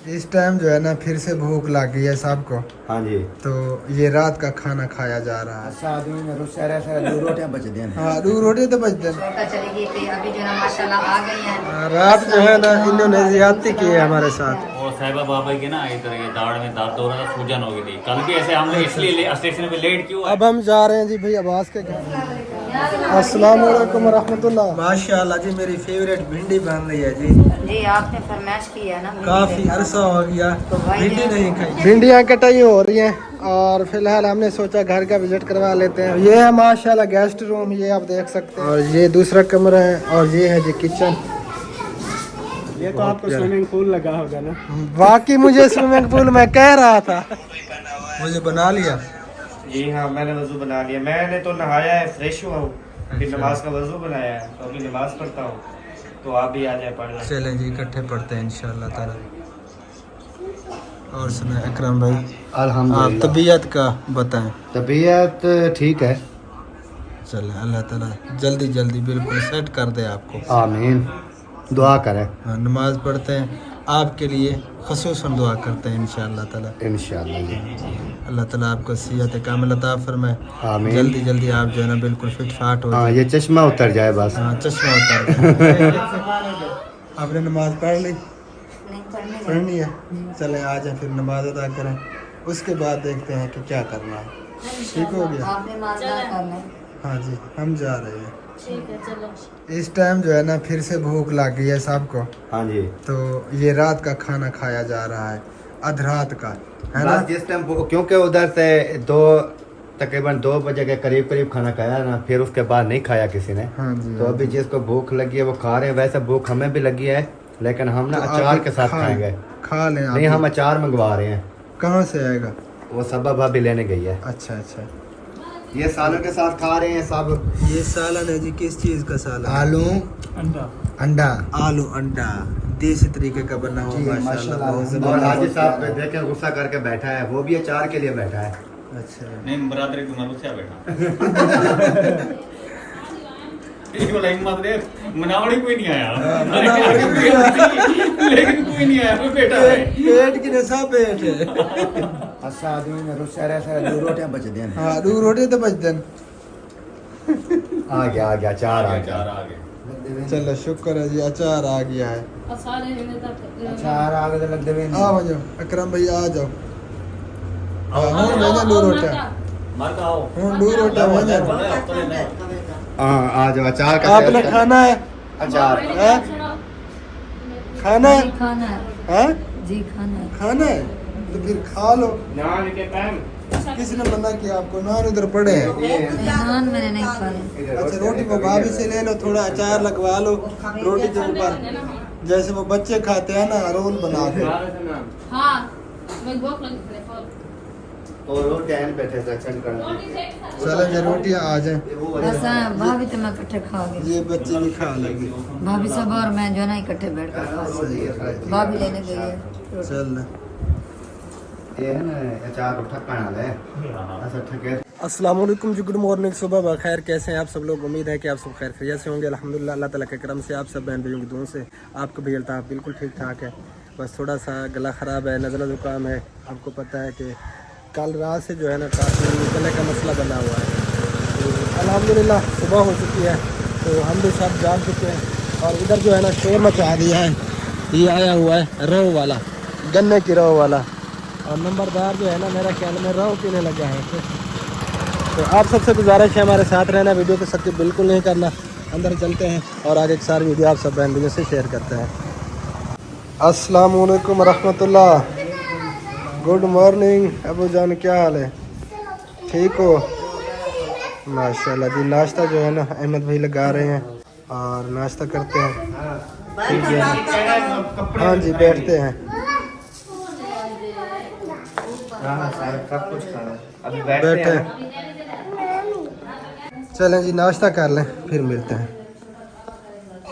इस टाइम जो है ना फिर से भूख लग गई है सबको। हाँ जी। तो ये रात का खाना खाया जा रहा है। आदमी में दो रोटियां बच दी। हाँ 2 रोटी तो बच दें। चली गई थी, अभी जो है माशाल्लाह आ गई हैं। रात जो है ना इन्होंने ज्यादती की है हमारे साथ। और साहिबा बाबा की ना इधर ये दाढ़ में दर्द हो रहा था, सूजन हो गई थी कल भी ऐसे। हमने इसलिए स्टेशन पे लेट क्यों? अब हम जा रहे हैं जी भाई अब्बास के घर। अस्सलाम वालेकुम रहमतुल्लाह। माशाल्लाह जी मेरी फेवरेट भिंडी बन रही है जी। जी आपने फरमाइश की है ना। काफी अरसा हो गया भिंडी नहीं खाई। भिंडियाँ कटाई हो रही हैं और फिलहाल हमने सोचा घर का विजिट करवा लेते हैं। ये है माशाल्लाह गेस्ट रूम, ये आप देख सकते हैं। और ये दूसरा कमरा है और ये है जी किचन। ये तो आपको स्विमिंग पूल लगा होगा ना। बाकी मुझे स्विमिंग पूल में कह रहा था, मुझे बना लिया। जी हाँ मैंने वजू बना लिया। मैंने तो नहाया है, फ्रेश हुआ हूँ, फिर नमाज का वजू बनाया है, तो अभी नमाज पढ़ता हूँ। तो आप भी आ जाए पढ़ना। चलें जी इकट्ठे पढ़ते हैं इंशाल्लाह ताला। और सुना अकरम भाई, आप अल्हम्दुलिल्लाह। तबीयत का बताएं। तबीयत ठीक है। चले अल्लाह ताला जल्दी जल्दी बिल्कुल सेट कर दे आपको। आमीन। दुआ करें। हाँ, नमाज पढ़ते हैं आपके लिए ख़ुसूसन दुआ करते हैं इंशाअल्लाह ताला। इंशाअल्लाह जी। अल्लाह ताला आपको सेहत कामिल अता फरमाए। आमीन। जल्दी जल्दी आप जो है ना बिल्कुल फिट फाट हो हाँ जाए। ये चश्मा उतर जाए बस। हाँ चश्मा उतर जाए। आपने नमाज पढ़ ली? नहीं पढ़ने पढ़नी है। चले आ जाए फिर नमाज अदा करें, उसके बाद देखते हैं कि क्या करना है। ठीक हो गया? आपने माजदार करना है। हाँ जी हम जा रहे हैं। इस टाइम जो है ना फिर से भूख लग गई है सबको। हाँ जी। तो ये रात का खाना खाया जा रहा है, अध रात का है ना। बस जिस टाइम क्योंकि उधर से तकरीबन 2 बजे के करीब करीब खाना खाया ना, फिर उसके बाद नहीं खाया किसी ने। हाँ जी। तो अभी जिसको भूख लगी है वो खा रहे हैं। वैसे भूख हमें भी लगी है, लेकिन हम ना तो अचार आप के साथ खाएंगे। खा लें आप। नहीं हम अचार मंगवा रहे हैं। कहाँ से आएगा? वो सबा भाभी लेने गई है। अच्छा अच्छा। ये सालों के साथ खा रहे हैं सब। ये सालन है जी, किस चीज़ का सालन? आलू अंडा। आलू अंडा देसी तरीके का बना हुआ माशाल्लाह बहुत और ज़बरदस्त। हाजी साहब पे देखे गुस्सा करके बैठा है, वो भी अचार के लिए बैठा है। अच्छा नहीं बरादरी तुम्हारा क्या बेटा? ये वाला हिम्मत दे, मनावड़ी कोई नहीं आया। लेकिन कोई नहीं आया, वो बेटा है। पेट की नशा पेट है। अच्छा आदमी में रुस्सा 2 रोटियां बच दी। हाँ 2 रोटी तो बच दें। आ गया अचार आ गया। चार आ गए। चलो शुक्र है जी अचार आ गया है। अचार आ गए लग दे। आओ जाओ अकरम भाई आ जाओ। हाँ मैंने 2 रोटियां। मार का आओ। हाँ 2 रोटियां मैंने। हाँ आ जाओ। अचार का आपने खाना है? अचार हैं? खाना है? जी खाना है। हैं? जी खाना है। खाना है तो फिर खा लो। नान के टाइम किसने मना किया आपको? नान उधर पड़े हैं। नान मैंने नहीं खाए। अच्छा रोटी वो भाभी से ले लो, थोड़ा अचार लगवा लो रोटी के ऊपर, जैसे वो बच्चे खाते हैं ना रोल बना के। और वो टैन पे थे सेक्शन करना। चलो ये रोटियां आ जाएं। बस भाभी तो मैं इकट्ठे खाओगे। ये बच्चे भी खा लेंगे। भाभी सब और मैं जो है ना इकट्ठे बैठ कर खाओगे। भाभी लेने गई है। चल ये है ना अचार उठा पाना है। ऐसा ठके। अस्सलाम वालेकुम जी, गुड मॉर्निंग, सुबह बखैर। कैसे हैं आप सब लोग? उम्मीद है कि आप सब खैर खैरियत से होंगे। अल्हम्दुलिल्लाह अल्लाह ताला के करम से आप सब बहन भाइयों की दुआओं से आपका भी अल्ताफ बिल्कुल ठीक ठाक है। बस थोड़ा सा गला ख़राब है, नज़ला ज़ुकाम है। आपको पता है कि कल रात से जो है ना काफ़ी गले का मसला बना हुआ है। तो अल्हम्दुलिल्लाह सुबह हो चुकी है तो हम भी सब जाग चुके हैं। और इधर जो है ना शोर मचा दिया है। ये आया हुआ है रव वाला, गन्ने की रव वाला, और नंबरदार जो है ना मेरा ख्याल में रव पीने लगा है। तो आप सबसे गुजारिश है हमारे साथ रहना, वीडियो को सबके बिल्कुल नहीं करना। अंदर चलते हैं और आगे एक सारी वीडियो आप सब बहन भाइयों से शेयर करते हैं। अस्सलाम वालेकुम रहमतुल्लाह। गुड मॉर्निंग अबू जान, क्या हाल है? ठीक हो? माशाल्लाह जी। नाश्ता जो है ना अहमद भाई लगा रहे हैं और नाश्ता करते हैं। ठीक है हाँ जी बैठते हैं। सब कुछ खाना अभी बैठे चलें जी नाश्ता कर लें फिर मिलते हैं।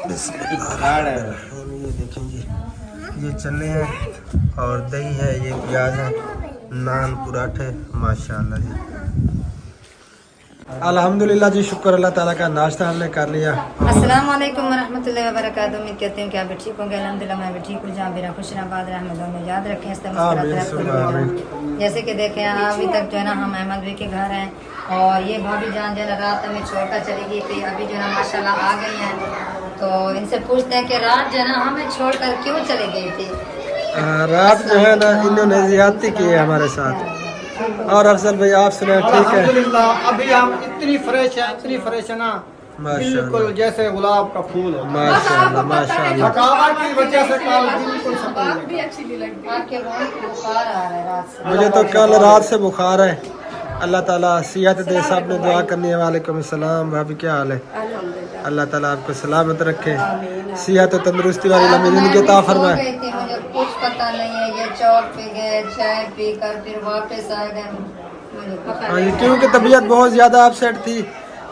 ये देखें जी, ये चने हैं और दही है, ये प्याज है, नान पराठे माशाल्लाह जी। अल्हम्दुलिल्लाह जी, शुक्र अल्लाह ताला का, नाश्ता हमने कर लिया। अस्सलाम वालेकुम वरहमतुल्लाहि वबरकातुहू। उम्मीद करती हूँ कि आप भी ठीक होंगे। अल्हम्दुलिल्लाह मैं भी ठीक हूँ। जहाँ मेरा खुश रहबाद रहमत में याद रखें। जैसे कि देखें अभी तक जो है ना हम अहमद भाई के घर हैं और ये भाभी जान जो है ना रात हमें छोड़कर चली गई थी। अभी जो है ना माशाल्लाह आ गई हैं, तो इनसे पूछते हैं कि रात जो है ना हमें छोड़कर क्यों चली गई थी। रात जो है ना इन्होंने ज्यादती की है हमारे साथ। और अफजल भाई आप सुनाए, ठीक है? अल्हम्दुलिल्लाह अभी हम इतनी फ्रेश है ना, बिल्कुल जैसे गुलाब का फूल है। माशाल्लाह माशाल्लाह। थकावट की वजह से कल बिल्कुल सकून भी अच्छी नहीं लगती। आपके बहुत बुखार आ रहा है रात से। मुझे तो कल रात से बुखार है। अल्लाह ताला सेहत दे। सब ने दुआ करनी है। वालेकुम सलाम भाभी, क्या हाल है? अल्लाह ताला आपको सलामत रखे, सेहत और तंदुरुस्ती वाली लंबी जिंदगी अता फरमाए। मुझे कुछ पता नहीं है, ये चौक पे गए चाय पीकर फिर वापस आ गए, मुझे पता हाँ नहीं। जी, क्योंकि तबीयत बहुत ज़्यादा अपसेट थी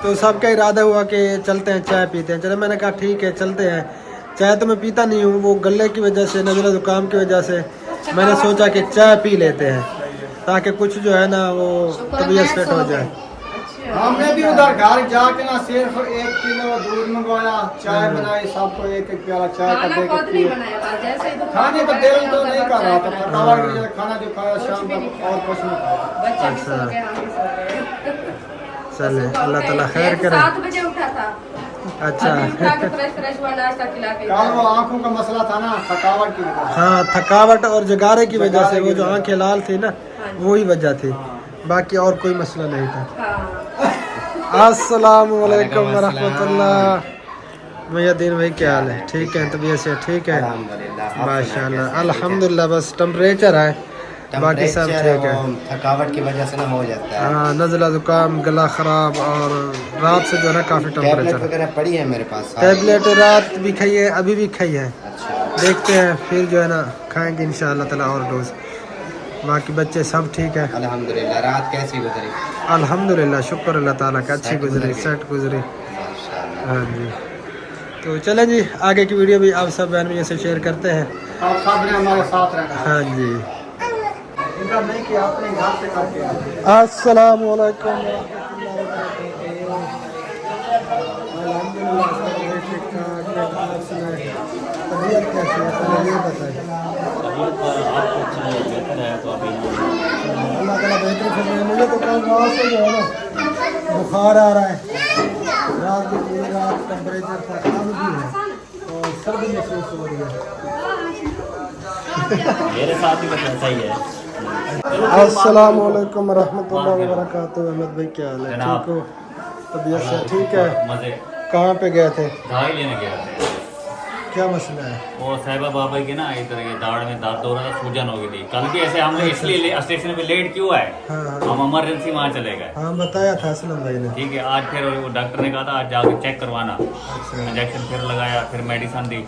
तो सबका इरादा हुआ कि चलते हैं चाय पीते हैं। चलो मैंने कहा ठीक है चलते हैं। चाय तो मैं पीता नहीं हूँ, वो गले की वजह से, नज़ला ज़ुकाम की वजह से मैंने सोचा कि चाय पी लेते हैं ताकि कुछ जो है ना वो तबीयत सेट हो जाए। हमने भी उधर घर जाके ना सिर्फ 1 किलो दूध मंगवाया, चाय बनाई, सबको एक एक प्याला चाय का दे के खाने का दिल तो नहीं कर रहा था। थकावट की वजह से खाना जो खाया शाम तक और कुछ नहीं खाया। अच्छा चले, अल्लाह ताला खैर करे। 7 बजे उठा था। अच्छा फ्रेश हुआ नाश्ता खिला के। कल वो आँखों का मसला था ना, थकावट की वजह से। हाँ, थकावट और जगारे की वजह से, वो जो आंखें लाल थी ना वही वजह थी, बाकी और कोई मसला नहीं था। अस्सलाम वालेकुम वरहमतुल्लाह। मुयद्दीन भाई क्या हाल है? ठीक है, तबीयत से ठीक है? माशाल्लाह अल्हम्दुलिल्लाह। बस टेम्परेचर है, बाकी सब ठीक है। थकावट की वजह से ना हो जाता है। हाँ, नज़ला ज़ुकाम, गला ख़राब और रात से जो है ना काफ़ी टेम्परेचर वगैरह पड़ी है मेरे पास। टैबलेट रात भी खाई है, अभी भी खाई है। अच्छा। देखते हैं फिर जो है ना खाएंगे इंशाअल्लाह ताला और डोज। बाकी बच्चे सब ठीक है अल्हम्दुलिल्लाह। रात कैसी गुजरी? अल्हम्दुलिल्लाह, शुक्र अल्लाह ताला का, अच्छी गुजरी, सेट गुजरी। हाँ जी, तो चलें जी, आगे की वीडियो भी आप सब बहन भैया से शेयर करते हैं। आप सब ने हमारे साथ रहना। हाँ जी, इनका नहीं किया, अपने घर से करके। अस्सलाम वालेकुम। तबीयत कैसी है पहले ये बताइए। अल्लाह ताला बेहतरी फरमाए। मुझे तो कल रात से जो है ना बुखार आ रहा है, रात की पूरी रात टेम्परेचर था, अब भी है और सर्दी महसूस हो रही है। मेरे साथ भी कुछ ऐसा ही है। अस्सलाम वालेकुम रहमतुल्लाहि व बरकातुहू। अहमद भाई क्या हाल है? ठीक हो? तबीयत से ठीक है? मजे कहाँ पे गए थे? दवाई लेने गया था। क्या मसला है? वो साहिबा बाबा की ना इधर ये दाढ़ में दर्द हो रहा था, सूजन हो गई थी। कल भी ऐसे हम इसलिए स्टेशन पे लेट क्यों आए, हाँ हाँ हम इमरजेंसी वहाँ चले गए। हाँ, बताया था असलम भाई ने। ठीक है, आज फिर वो डॉक्टर ने कहा था आज जाके चेक करवाना। अच्छा इंजेक्शन फिर लगाया, फिर मेडिसिन दी।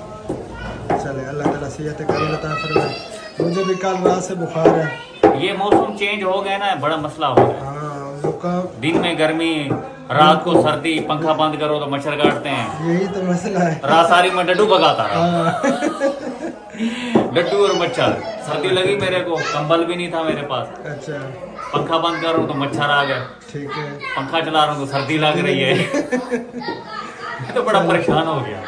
चले, अल्लाह ताला सेहत करी अता फरमाए। मुझे भी कल रात से बुखार है। ये मौसम चेंज हो गया ना, बड़ा मसला हो गया। हाँ, जुकाम, दिन में गर्मी, रात को सर्दी, पंखा बंद करो तो मच्छर काटते हैं। यही तो मसला है। रात सारी मैं डड्डू भगाता रहा, हाँ। डड्डू और मच्छर। सर्दी लगी मेरे को, कंबल भी नहीं था मेरे पास। अच्छा पंखा बंद कर रहा हूँ तो मच्छर आ गए, ठीक है। पंखा चला रहा हूँ तो सर्दी लग रही है। तो बड़ा परेशान हो गया।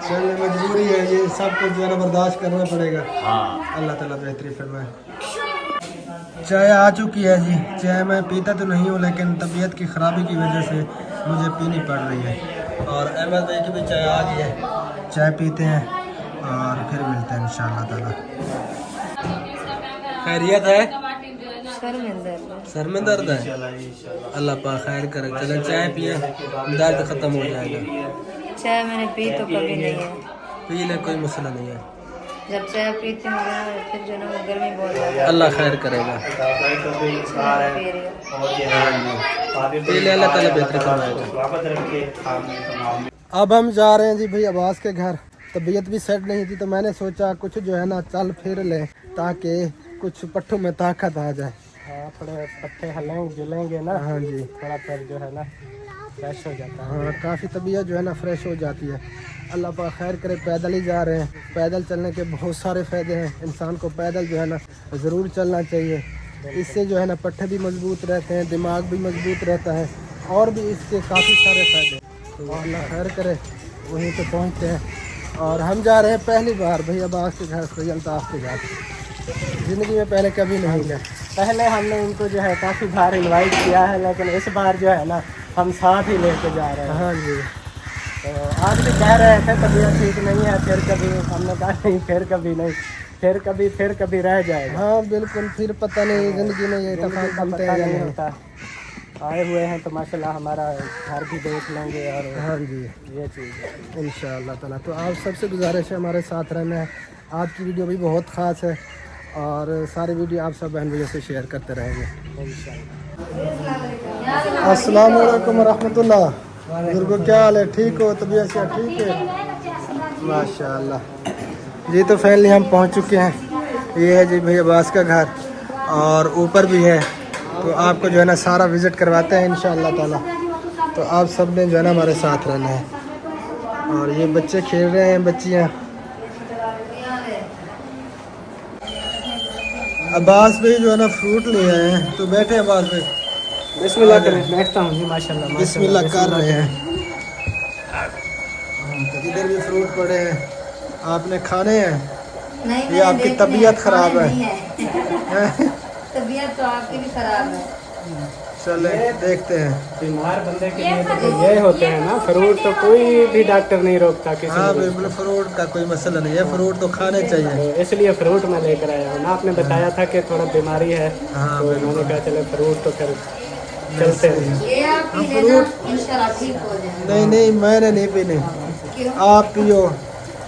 चलिए, मजबूरी है, ये सब कुछ जो है ना बर्दाश्त करना पड़ेगा। हाँ, अल्लाह ताला बेहतरी फरमाए। चाय आ चुकी है जी। चाय मैं पीता तो नहीं हूँ, लेकिन तबीयत की ख़राबी की वजह से मुझे पीनी पड़ रही है। और अहमद भाई की भी चाय आ गई है, चाय पीते हैं और फिर मिलते हैं इंशाअल्लाह ताला। खैरियत है? सर में दर्द है? अल्लाह पाक खैर करे। चले चाय पिए, दर्द ख़त्म हो जाएगा। चाय मैंने पी तो कभी नहीं है। पी ले, कोई मसला नहीं है। जब चाय पीती हूँ ना, फिर जो ना गर्मी बहुत ज़्यादा अल्लाह खैर करेगा। पी रही हूँ। पी ले, अल्लाह ताला बेहतर करवाएगा। अब हम जा रहे हैं जी भाई अब्बास के घर। तबीयत भी सेट नहीं थी तो मैंने सोचा कुछ जो है ना चल फिर लें ताकि कुछ पट्टों में ताकत आ जाए। हाँ, थोड़े पत्ते हलेंगे जलेंगे ना। हाँ जी, थोड़ा फिर जो है ना फ्रेश हो जाता है। हाँ, काफ़ी तबीयत जो है ना फ्रेश हो जाती है। अल्लाह पाक खैर करे। पैदल ही जा रहे हैं। पैदल चलने के बहुत सारे फ़ायदे हैं। इंसान को पैदल जो है ना ज़रूर चलना चाहिए। इससे जो है ना पट्टे भी मजबूत रहते हैं, दिमाग भी मजबूत रहता है और भी इसके काफ़ी सारे फ़ायदे। तो अल्लाह खैर करे, वहीं पे पहुँचते हैं। और हम जा रहे हैं पहली बार भैया अब्बास के घर, सैयद अल्ताफ़ के घर। ज़िंदगी में पहले कभी नहीं गए। पहले हमने इनको जो है काफ़ी बार इनवाइट किया है, लेकिन इस बार जो है ना हम साथ ही लेके जा रहे हैं। हाँ जी। तो आज भी कह रहे थे तबीयत ठीक नहीं है, फिर कभी हमने कहा नहीं, फिर कभी नहीं, फिर कभी रह जाएगा। हाँ बिल्कुल, फिर पता नहीं ज़िंदगी में ये इत्तेफाक बनते हैं या नहीं नहीं। होता। आए हुए हैं तो माशाल्लाह हमारा घर भी देख लेंगे और हाँ जी ये चीज़ है। इंशाअल्लाह ताला। तो आप सबसे गुजारिश है हमारे साथ रहना है। आज की वीडियो भी बहुत ख़ास है और सारी वीडियो आप सब बहन भैया से शेयर करते रहेंगे इंशाअल्लाह। अस्सलाम वालेकुम रहमतुल्लाह। बुजुर्गो क्या हाल है, ठीक हो, तबीयत से ठीक है? माशाअल्लाह जी। तो फाइनली हम पहुंच चुके हैं। ये है जी भैया अब्बास का घर और ऊपर भी है। तो आपको जो है ना सारा विज़िट करवाते हैं इंशाअल्लाह ताला। तो आप सब ने जो है ना हमारे साथ रहना है। और ये बच्चे खेल रहे हैं, बच्चियाँ। अब्बास भाई जो है ना फ्रूट ले आए हैं, तो बैठे अब्बास भाई। बिस्मिल्लाह करें, बैठता हूँ जी। माशाल्लाह बिस्मिल्लाह कर रहे हैं। तो इधर भी फ्रूट पड़े हैं, आपने खाने हैं। नहीं ये आपकी देखने तबीयत हैं, खराब खाने है। नहीं है। तबीयत तो आपकी भी खराब है। चले देखते हैं। बीमार बंदे के लिए तो ये होते हैं ना, फ्रूट तो कोई भी डॉक्टर नहीं रोकता किसी हाँ को। बिल्कुल, फ्रूट का कोई मसला नहीं है, फ्रूट तो खाने चाहिए। तो इसलिए फ्रूट मैं लेकर आया हूँ ना। आपने बताया था कि थोड़ा बीमारी है, हाँ, तो उन्होंने कहा चलो फ्रूट तो फिर चलते हैं। ये आप पी लेना, इंशाल्लाह ठीक हो जाए। नहीं नहीं, मैंने नहीं पीने, क्यों? आप पियो,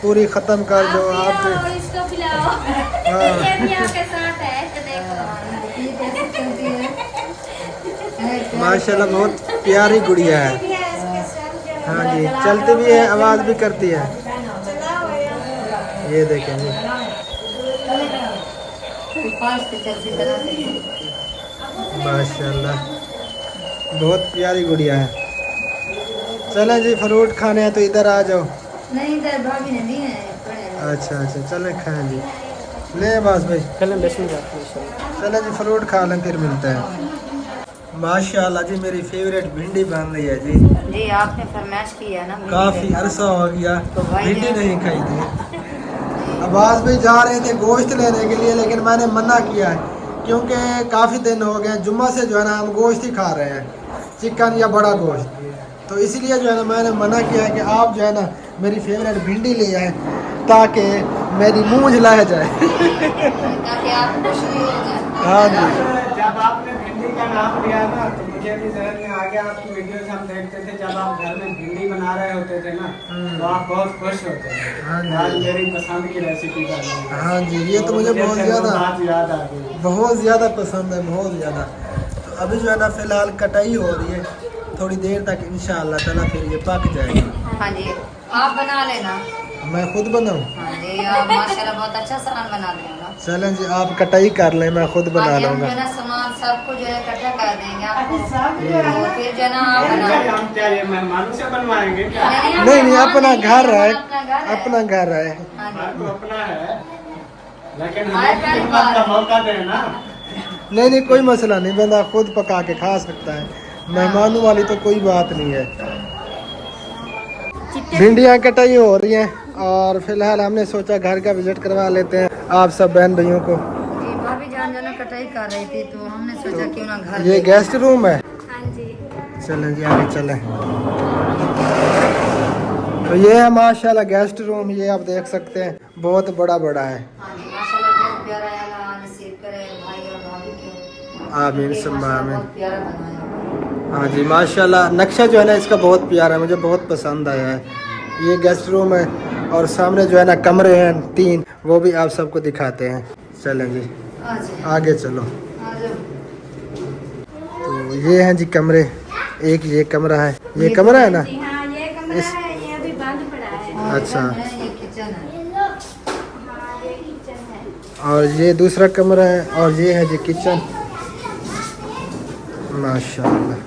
पूरी ख़त्म कर दो आप भी। इसको पिलाओ। हाँ। ये भी आपके साथ है तो देखो। ये कैसे चलती है? माशाल्लाह बहुत प्यारी गुड़िया है। हाँ जी, चलती भी है, आवाज़ भी करती है। ये देखें जी, फास्ट चलती चलाते। माशाल्लाह बहुत प्यारी गुड़िया है। चलें जी, फ्रूट खाने हैं तो इधर आ जाओ। नहीं इधर भाभी ने दी है पड़े। अच्छा अच्छा, चलें खाएं जी। ले बस भाई, चलें बिस्मिल्लाह। चलें जी फ्रूट खा लें, फिर मिलते हैं। माशाल्लाह जी, मेरी फेवरेट भिंडी बन रही है जी। जी आपने फरमाइश की है ना। काफ़ी अरसा हो गया तो भाई भिंडी जो- नहीं खाई थी। अब्बास भाई जा रहे थे गोश्त लेने के लिए, लेकिन मैंने मना किया है क्योंकि काफ़ी दिन हो गए जुम्मा से जो है ना हम गोश्त ही खा रहे हैं, चिकन या बड़ा गोश्त। तो इसलिए जो है ना मैंने मना किया है कि आप जो है ना मेरी फेवरेट भिंडी ले आए ताकि मेरी मूंछ लह जाए। ताकि आप खुश भी हो जाए। हाँ जी। जब आपने भिंडी का नाम लिया ना तो मुझे भी जहन में आ गया, आपकी वीडियोस हम देखते थे जब आप घर में भिंडी बना रहे होते थे ना, तो आप बहुत खुश होते थे। हाँ जी। आज मेरी पसंद की रेसिपी बन रही है। हाँ जी, ये तो मुझे बहुत फिर वो ज़्यादा बात याद आ गई। बहुत ज़्यादा पसंद है, बहुत ज़्यादा। तो अभी जो है ना फ़िलहाल कटाई हो रही है, थोड़ी देर तक इंशाअल्लाह ताला फिर ये पक जाएगी। हाँ जी आप बना लेना। मैं खुद बनाऊँ? हाँ जी आप माशाल्लाह बहुत अच्छा सामान बना देना। चलें जी, आप कटाई कर लें, मैं खुद बना आज हम जो लूँगा। है ना सामान सबको जो है इकट्ठा कर देंगे आपको। और फिर जो है ना आप बना हम क्या ये मेहमानों से बनवाएंगे क्या? हम नहीं नहीं, मेहमान अपना नहीं, घर है, अपना घर है। अपना घर है। हाँ जी। बात तो अपना है, लेकिन हमारे हमें पहली खिदमत का बार। मौका देना। नहीं नहीं, कोई मसला नहीं, बंदा खुद पका के खा सकता है, मेहमानों वाली तो कोई बात नहीं है। भिंडियाँ कटाई हो रही हैं और फिलहाल हमने सोचा घर का विजिट करवा लेते हैं आप सब बहन भाइयों को। जी भाभी जान जाना कटाई कर रही थी तो हमने सोचा क्यों ना घर ये पे- गेस्ट रूम है। हाँ जी। चलें जी आगे चलें। तो ये है माशाल्लाह गेस्ट रूम, ये आप देख सकते हैं बहुत बड़ा बड़ा है। हाँ जी माशाल्लाह बहुत प्यारा है। अल्लाह नसीब करे भाई और भाभी को। आमीन ये सुम्मा माशाल्लाह आमीन। बहुत प्यारा बनाया। हाँ जी माशाल्लाह, नक्शा जो है ना इसका बहुत प्यारा है, मुझे बहुत पसंद आया है। ये गेस्ट रूम है और सामने जो है ना कमरे हैं 3, वो भी आप सबको दिखाते हैं। चलें जी आ जाए आगे चलो। आ जाओ। तो ये हैं जी कमरे, एक ये कमरा है, ये कमरा है ना। जी हाँ ये कमरा इस- है, ये अभी बंद पड़ा है। और अच्छा। किचन है, ये किचन है। हाँ ये किचन है। और ये दूसरा कमरा है और ये है जी किचन। माशाल्लाह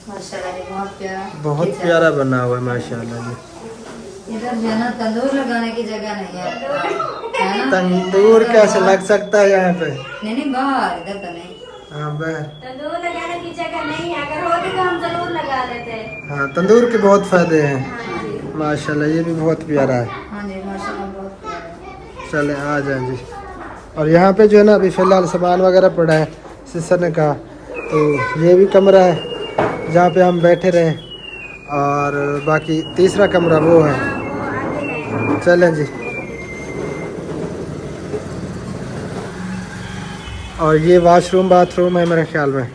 माशाल्लाह ये बहुत प्यारा। बहुत किचन। प्यारा बना हुआ है माशाल्लाह जी। इधर जो है ना तंदूर लगाने की जगह नहीं है ना? तंदूर कैसे लग सकता है यहाँ पे? नहीं नहीं बाहर, इधर तो नहीं। हाँ बहन, तंदूर लगाने की जगह नहीं है, अगर होती तो हम जरूर लगा लेते। हाँ तंदूर के बहुत फायदे हैं हाँ जी। माशाल्लाह। ये भी बहुत प्यारा है। हाँ जी माशाल्लाह बहुत प्यारा है। चले आ जाएं जी। और यहाँ पे जो है ना अभी फ़िलहाल सामान वगैरह पड़ा है, सिस्टर ने कहा। तो ये भी कमरा है जहाँ पे हम बैठे रहे, और बाकी तीसरा कमरा वो है। हाँ, वो आगे है। चलें जी। और ये वॉशरूम बाथरूम है मेरे ख्याल में।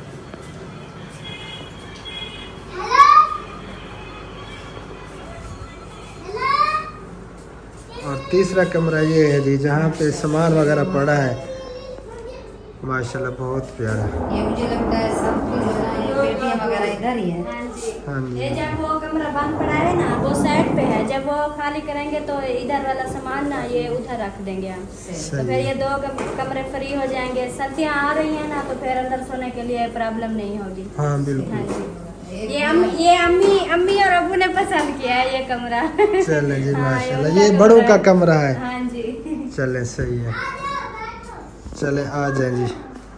और तीसरा कमरा ये है जी जहाँ पे सामान वगैरह पड़ा है। माशाल्लाह बहुत प्यारा। ये मुझे लगता है सब कुछ जो है ये पेटियां वगैरह इधर ही है। हाँ जी। हाँ जी। ये जब वो कमरा बंद पड़ा है ना, वो साइड पे है, जब वो खाली करेंगे तो इधर वाला सामान ना ये उधर रख देंगे हम। तो सही फिर ये दो कमरे फ्री हो जाएंगे। सर्दियाँ आ रही हैं ना, तो फिर अंदर सोने के लिए प्रॉब्लम नहीं होगी। हाँ हाँ बिल्कुल। जी। ये अम्मी और अबू ने पसंद किया है ये कमरा। चलें जी हाँ, माशाल्लाह। उनका ये कमरा बड़ों का है। कमरा है। हाँ जी। चलें सही है। चलें आ जाएं जी,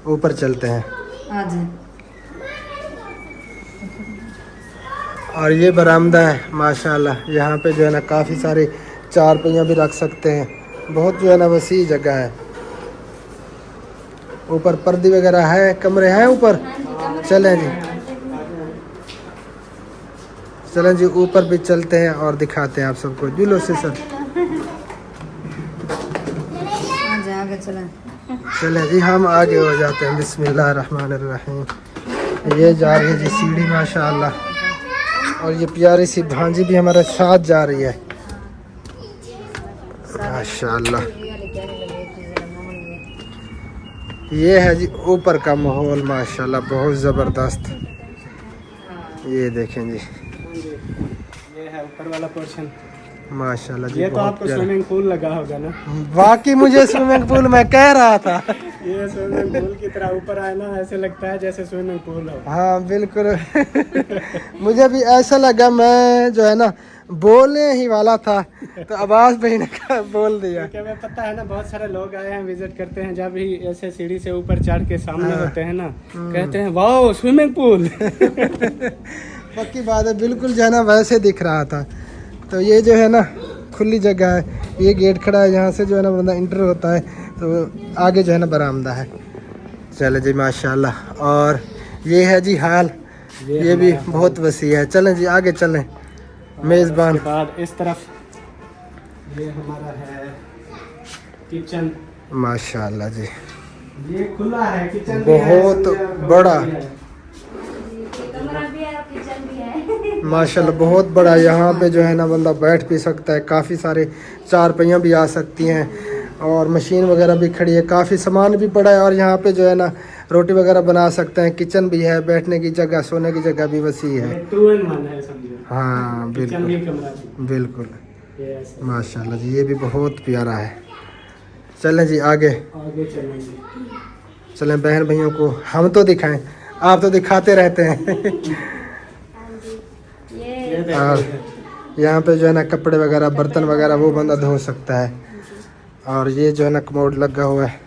ऊपर चलते हैं। आज और ये बरामदा है माशाल्लाह। यहाँ पे जो है ना काफ़ी सारे चार पहियाँ भी रख सकते हैं। बहुत जो है ना वसी जगह है। ऊपर पर्दे वगैरह है, कमरे हैं ऊपर। चलें जी, चलें जी ऊपर भी चलते हैं और दिखाते हैं आप सबको। जुलो से सर आज आगे चलें। चलें जी, हम आगे हो जाते हैं। बिस्मिल्लाहिर्रहमानिर्रहीम। ये जा रही है जी सीढ़ी माशाल्लाह। और ये प्यारी सी भांजी भी हमारे साथ जा रही है माशाल्लाह। ये है जी ऊपर का माहौल माशाल्लाह बहुत ज़बरदस्त। ये देखें जी, ये है ऊपर वाला पोर्शन। माशाल्लाह जी ये तो बहुत आपको प्यारा। स्विमिंग पूल लगा होगा ना। बाकी मुझे स्विमिंग पूल मैं कह रहा था। ये स्विमिंग पूल की तरह ऊपर आए ना, ऐसे लगता है जैसे स्विमिंग पूल हो। हाँ बिल्कुल। मुझे भी ऐसा लगा, मैं जो है ना बोलने ही वाला था तो आवाज़ पे ही ने बोल दिया। क्या मैं पता है ना, बहुत सारे लोग आए हैं, विजिट करते हैं, जब भी ऐसे सीढ़ी से ऊपर चढ़ के सामने होते हैं ना, कहते हैं वाओ स्विमिंग पूल। पक्की बात है, बिल्कुल जो है ना वैसे दिख रहा था। तो ये जो है ना खुली जगह है, ये गेट खड़ा है, यहाँ से जो है ना बंदा इंटर होता है। तो आगे जो है ना बरामदा है। चले जी माशाल्लाह। और ये है जी हाल, ये भी बहुत वसी है। चलें जी आगे चलें। मेज़बान उसके बाद इस तरफ ये हमारा है किचन। माशाल्लाह जी ये खुला है, किचन भी है, बहुत समझे, बड़ा। भी है। कमरा भी है और किचन भी है। माशाल्लाह बहुत बड़ा। यहाँ पे जो है ना बंदा बैठ भी सकता है, काफ़ी सारे चार पहियाँ भी आ सकती हैं, और मशीन वगैरह भी खड़ी है, काफ़ी सामान भी पड़ा है। और यहाँ पे जो है ना रोटी वगैरह बना सकते हैं, किचन भी है, बैठने की जगह, सोने की जगह भी वसी है। ये 2 in 1 है समझो। हाँ किचन बिल्कुल भी कमरा भी। बिल्कुल ये ऐसे। माशाल्लाह जी, ये भी बहुत प्यारा है। चलें जी आगे आगे चलेंगे। चलें, बहन भाइयों को हम तो दिखाएं, आप तो दिखाते रहते हैं। ये और देखो, यहाँ पे जो है ना कपड़े वगैरह, बर्तन वगैरह वो बंदा धो सकता है। और ये जो है ना कमोड लगा हुआ है,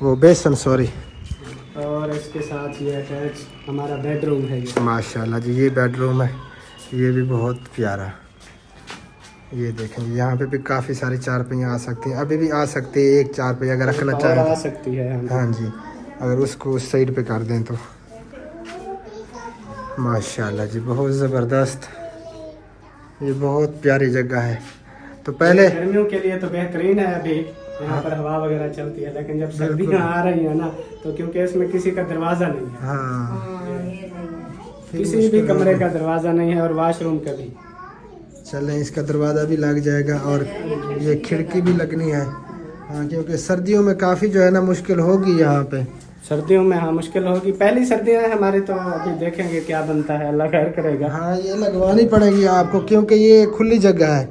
वो बेसन सॉरी। और इसके साथ ये अटैच हमारा बेडरूम है। ये माशाल्लाह जी ये बेडरूम है, ये भी बहुत प्यारा। ये देखें यहाँ पे भी काफ़ी सारी चार पहियाँ आ सकती हैं, अभी भी आ सकती है एक चार पहिया अगर रखना और चाहें आ तो। सकती है हम। हाँ जी, अगर उसको उस साइड पे कर दें तो। माशाल्लाह जी बहुत ज़बरदस्त, ये बहुत प्यारी जगह है। तो पहले गर्मियों के लिए तो बेहतरीन है, अभी यहाँ पर हवा वगैरह चलती है, लेकिन जब सर्दियाँ आ रही है ना, तो क्योंकि इसमें किसी का दरवाज़ा नहीं है, हाँ किसी भी कमरे का दरवाज़ा नहीं है, और वॉशरूम का भी। चलें इसका दरवाज़ा भी लग जाएगा, और ये खिड़की भी लगनी है। हाँ क्योंकि सर्दियों में काफ़ी जो है ना मुश्किल होगी यहाँ पे। सर्दियों में हाँ मुश्किल होगी, पहली सर्दियाँ हैं हमारी, तो अभी देखेंगे क्या बनता है, अल्लाह खैर करेगा। हाँ ये लगवानी पड़ेगी आपको, क्योंकि ये खुली जगह है।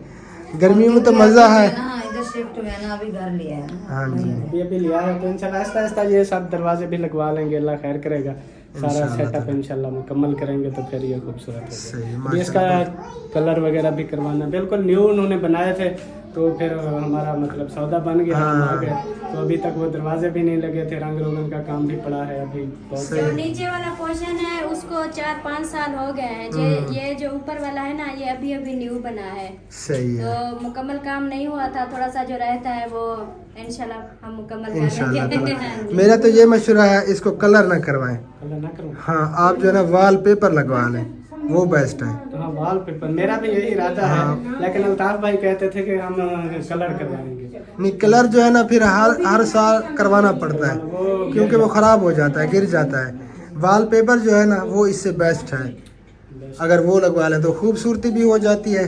गर्मियों में तो मज़ा है। इधर शिफ्ट हुए ना, अभी घर लिया है। हाँ जी अभी लिया है, तो इंशाल्लाह आहिस्ता आहिस्ता ये सब दरवाजे भी लगवा लेंगे, अल्लाह खैर करेगा। सारा इंशाल्लाह सेटअप इंशाल्लाह मुकम्मल करेंगे तो फिर ये खूबसूरत सही, हो माशाल्लाह। जाएगा। इसका कलर वगैरह भी करवाना, बिल्कुल न्यू उन्होंने बनाए थे, तो फिर हमारा मतलब सौदा बन गया, हम आ गए। तो अभी तक वो दरवाजे भी नहीं लगे थे, रंग रोगन का काम भी पड़ा है अभी बहुत। जो नीचे वाला पोर्शन है उसको 4-5 साल हो गए हैं। ये जो ऊपर वाला है ना, ये अभी अभी न्यू बना है, सही है तो मुकम्मल काम नहीं हुआ था। थोड़ा सा जो रहता है वो इंशाल्लाह हम मुकम्मल इंशाल्लाह करेंगे। ताला। हाँ जी। मेरा तो ये मशवरा है, इसको कलर ना करवाएं। कलर ना करूँ? हाँ, आप जो है ना वॉल पेपर लगवा लें, वो बेस्ट है। हाँ, वॉल पेपर मेरा भी यही इरादा है, लेकिन अल्ताफ भाई कहते थे कि हम कलर करवाएंगे। नहीं, कलर जो है ना फिर हर साल करवाना पड़ता है, क्योंकि वो ख़राब हो जाता है, गिर जाता है। वॉल पेपर जो है ना वो इससे बेस्ट है, अगर वो लगवा लें तो खूबसूरती भी हो जाती है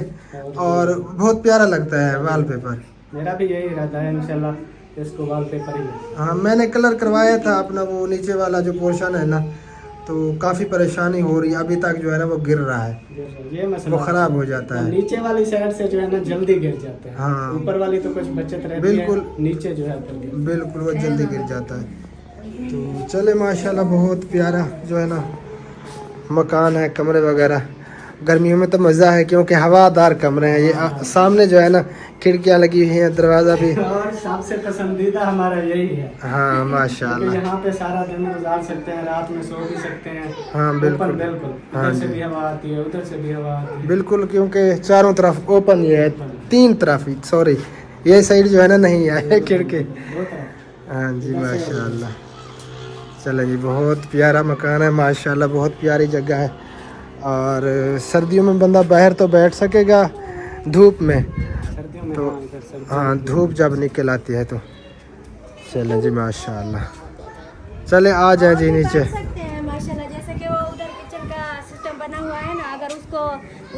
और बहुत प्यारा लगता है वॉल पेपर। मेरा भी यही इरादा है इंशाल्लाह इसको वॉल पेपर ही। हाँ, मैंने कलर करवाया था अपना, वो नीचे वाला जो पोर्शन है ना, तो काफ़ी परेशानी हो रही है अभी तक, जो है ना वो गिर रहा है, ये मसला वो ख़राब हो जाता है। नीचे वाली साइड से जो है ना जल्दी गिर जाते हैं, हाँ। ऊपर वाली तो कुछ बचत रहती बिल्कुल। है, नीचे जो है जल्दी। बिल्कुल वो जल्दी गिर जाता है। तो चले माशाल्लाह बहुत प्यारा जो है ना मकान है, कमरे वगैरह। गर्मियों में तो मज़ा है क्योंकि हवादार कमरे हैं। ये सामने जो है ना खिड़कियाँ लगी हुई हैं, दरवाज़ा भी। और सबसे पसंदीदा हमारा यही है। हाँ क्योंकि माशाल्लाह। यहाँ पे सारा दिन गुजार सकते हैं, रात में सो भी सकते हैं। हाँ बिल्कुल बिल्कुल, हाँ इधर से जी। भी हवा आती है, उधर से भी हवा आती है। बिल्कुल, क्योंकि चारों तरफ ओपन ही है, 3 तरफ ही, सॉरी ये साइड जो है ना नहीं है खिड़की। दो तरफ। हाँ जी माशाल्लाह। चलो जी, बहुत प्यारा मकान है माशाल्लाह, बहुत प्यारी जगह है। और सर्दियों में बंदा बाहर तो बैठ सकेगा, धूप में सर्दियों में तो हाँ, इधर सर्दियों हाँ धूप जब निकल आती है तो। चलें जी माशाल्लाह, चले आ जाए जी नीचे। बन सकते हैं माशाल्लाह, जैसे कि वो उधर किचन का सिस्टम बना हुआ है ना, अगर उसको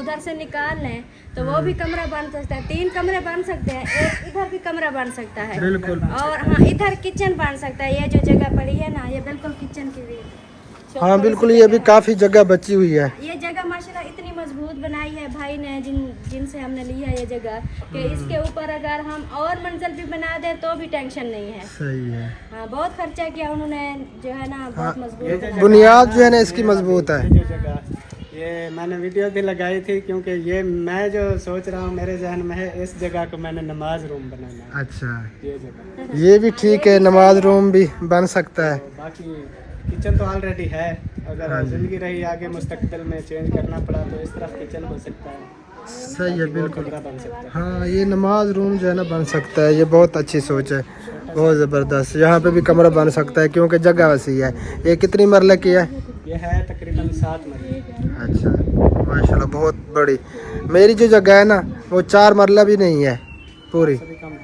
उधर से निकाल लें तो वो भी कमरा बन सकता है। 3 कमरे बन सकते हैं, एक इधर भी कमरा बन सकता है। बिल्कुल। और हाँ, इधर किचन बन सकता है। ये जो जगह पड़ी है ना, ये बिल्कुल किचन की भी। हाँ बिल्कुल, ये भी काफ़ी जगह बची हुई है। ये जगह माशाल्लाह इतनी मजबूत बनाई है भाई ने, जिनसे हमने ली है ये जगह, कि इसके ऊपर अगर हम और मंजिल भी बना दे तो भी टेंशन नहीं है। सही है। हाँ, बहुत खर्चा किया उन्होंने, जो है ना बहुत मजबूत बनाया। बुनियाद जो है ना इसकी मजबूत है। ये जो जगह, ये मैंने वीडियो भी लगाई थी, क्योंकि ये मैं जो सोच रहा हूँ मेरे जहन में है, इस जगह को मैंने नमाज रूम बनाना है। अच्छा, ये जगह, ये भी ठीक है, नमाज रूम भी बन सकता है। बाकी किचन तो ऑलरेडी है, अगर जिंदगी रही आगे मुस्तकबिल में चेंज करना पड़ा तो इस तरफ किचन हो सकता है। सही है बिल्कुल। कमरा बन सकता है। हाँ, ये नमाज रूम जो है ना बन सकता है, ये बहुत अच्छी सोच है, बहुत ज़बरदस्त। यहाँ पे भी कमरा बन सकता है क्योंकि जगह वसी है। ये कितनी मरले की है? ये है तकरीबन 7 मरले। अच्छा माशाल्लाह, बहुत बड़ी। मेरी जो जगह है ना वो 4 मरला भी नहीं है पूरी,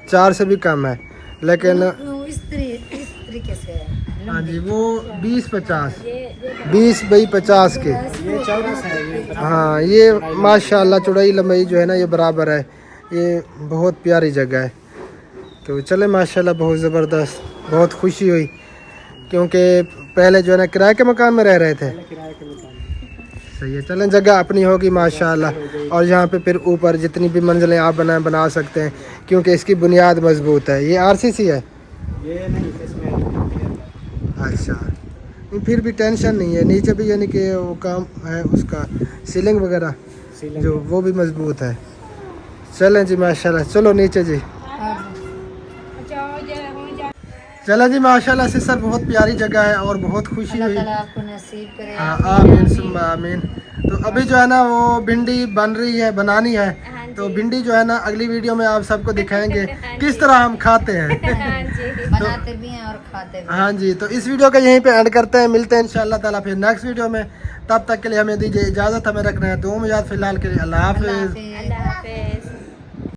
4 से भी कम है, लेकिन इस तरीके से है। हाँ जी वो 20-50 20 बाई 50 के। ये चौरस है, ये हाँ, ये माशाल्लाह चौड़ाई लंबाई जो है ना ये बराबर है, ये बहुत प्यारी जगह है। तो चले माशाल्लाह, बहुत ज़बरदस्त, बहुत खुशी हुई क्योंकि पहले जो है ना किराए के मकान में रह रहे थे। किराए के मकान। सही है, चलें जगह अपनी होगी माशाल्लाह। और यहाँ पे फिर ऊपर जितनी भी मंजिलें आप बना सकते हैं क्योंकि इसकी बुनियाद मजबूत है। ये RCC है। ये नहीं, इसमें अच्छा, नहीं फिर भी टेंशन नहीं है। नीचे भी यानी कि वो काम है उसका, सीलिंग वगैरह सीलिंग जो वो भी मजबूत है। चलें जी माशाल्लाह, चलो नीचे जी। चलें जी माशाल्लाह से सर, बहुत प्यारी जगह है और बहुत खुशी अल्लाह हुई। ताला आपको नसीब करे। हाँ आमीन सुम्मा आमीन। तो अभी जो है ना वो भिंडी बन रही है, बनानी है, तो भिंडी जो है ना अगली वीडियो में आप सबको दिखाएंगे किस तरह हम खाते हैं। हाँ जी। बनाते भी हैं और खाते भी। हाँ जी, तो इस वीडियो का यहीं पे एंड करते हैं, मिलते हैं इंशाल्लाह ताला फिर नेक्स्ट वीडियो में। तब तक के लिए हमें दीजिए इजाज़त, हमें रखना है 2 मिनट, फिलहाल के लिए अल्लाह हाफिज़। अल्लाह हाफिज़।